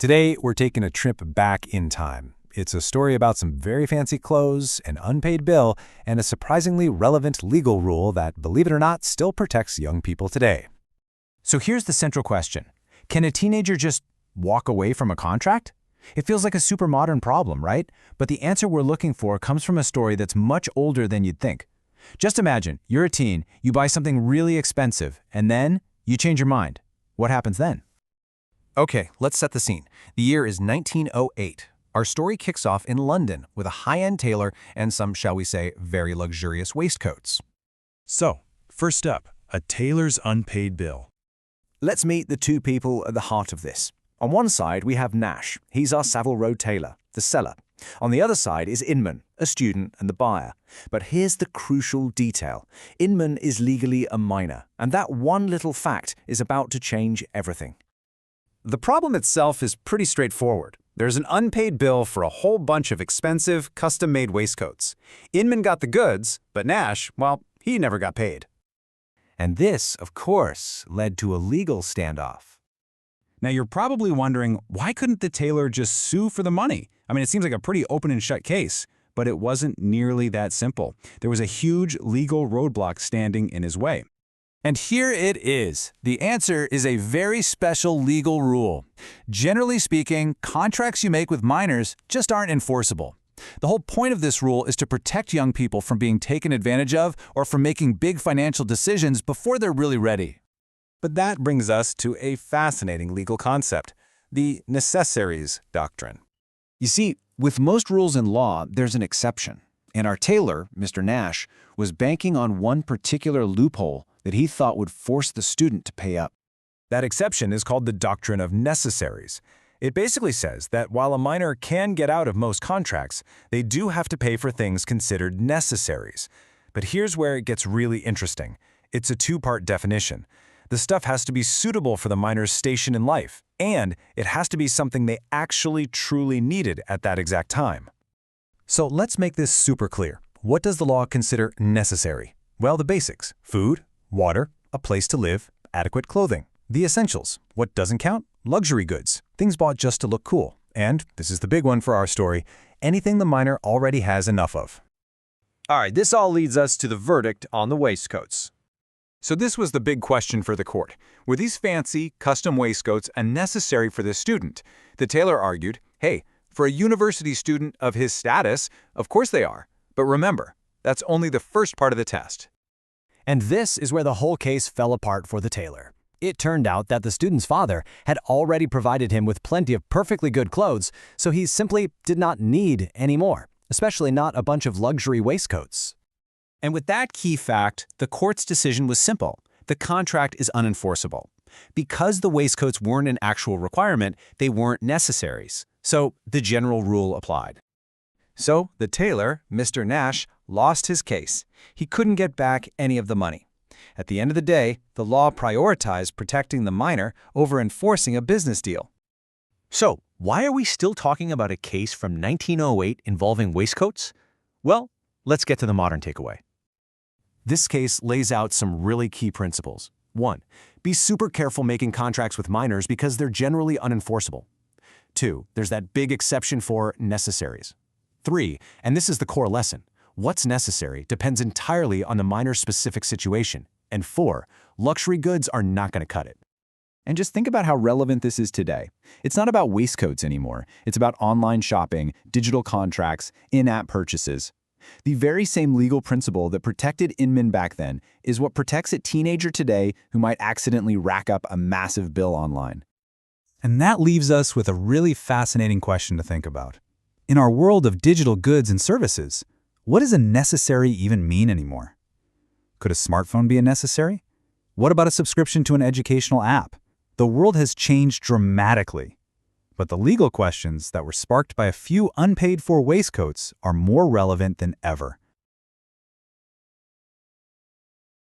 Today, we're taking a trip back in time. It's a story about some very fancy clothes, an unpaid bill, and a surprisingly relevant legal rule that, believe it or not, still protects young people today. So here's the central question. Can a teenager just walk away from a contract? It feels like a super modern problem, right? But the answer we're looking for comes from a story that's much older than you'd think. Just imagine, you're a teen, you buy something really expensive, and then you change your mind. What happens then? Okay, let's set the scene. The year is 1908. Our story kicks off in London with a high-end tailor and some, shall we say, very luxurious waistcoats. So, first up, a tailor's unpaid bill. Let's meet the two people at the heart of this. On one side, we have Nash. He's our Savile Row tailor, the seller. On the other side is Inman, a student and the buyer. But here's the crucial detail. Inman is legally a minor, and that one little fact is about to change everything. The problem itself is pretty straightforward. There's an unpaid bill for a whole bunch of expensive, custom-made waistcoats. Inman got the goods, but Nash, well, he never got paid. And this, of course, led to a legal standoff. Now you're probably wondering, why couldn't the tailor just sue for the money? I mean, it seems like a pretty open and shut case, but it wasn't nearly that simple. There was a huge legal roadblock standing in his way. And here it is. The answer is a very special legal rule. Generally speaking, contracts you make with minors just aren't enforceable. The whole point of this rule is to protect young people from being taken advantage of or from making big financial decisions before they're really ready. But that brings us to a fascinating legal concept, the necessaries doctrine. You see, with most rules in law, there's an exception. And our tailor, Mr. Nash, was banking on one particular loophole that he thought would force the student to pay up. That exception is called the doctrine of necessaries. It basically says that while a minor can get out of most contracts, they do have to pay for things considered necessaries. But here's where it gets really interesting. It's a two-part definition. The stuff has to be suitable for the minor's station in life, and it has to be something they actually truly needed at that exact time. So let's make this super clear. What does the law consider necessary? Well, the basics: food, water, a place to live, adequate clothing. The essentials: what doesn't count? Luxury goods, things bought just to look cool. And, this is the big one for our story, anything the minor already has enough of. All right, this all leads us to the verdict on the waistcoats. So this was the big question for the court. Were these fancy, custom waistcoats unnecessary for the student? The tailor argued, hey, for a university student of his status, of course they are. But remember, that's only the first part of the test. And this is where the whole case fell apart for the tailor. It turned out that the student's father had already provided him with plenty of perfectly good clothes, so he simply did not need any more, especially not a bunch of luxury waistcoats. And with that key fact, the court's decision was simple. The contract is unenforceable. Because the waistcoats weren't an actual requirement, they weren't necessaries. So the general rule applied. So the tailor, Mr. Nash, lost his case. He couldn't get back any of the money. At the end of the day, the law prioritized protecting the minor over enforcing a business deal. So why are we still talking about a case from 1908 involving waistcoats? Well, let's get to the modern takeaway. This case lays out some really key principles. 1. Be super careful making contracts with minors because they're generally unenforceable. 2. There's that big exception for necessaries. 3. And this is the core lesson. What's necessary depends entirely on the minor's specific situation. And 4. Luxury goods are not going to cut it. And just think about how relevant this is today. It's not about waistcoats anymore. It's about online shopping, digital contracts, in-app purchases. The very same legal principle that protected Inman back then is what protects a teenager today who might accidentally rack up a massive bill online. And that leaves us with a really fascinating question to think about. In our world of digital goods and services, what does a necessary even mean anymore? Could a smartphone be a necessary? What about a subscription to an educational app? The world has changed dramatically. But the legal questions that were sparked by a few unpaid-for waistcoats are more relevant than ever.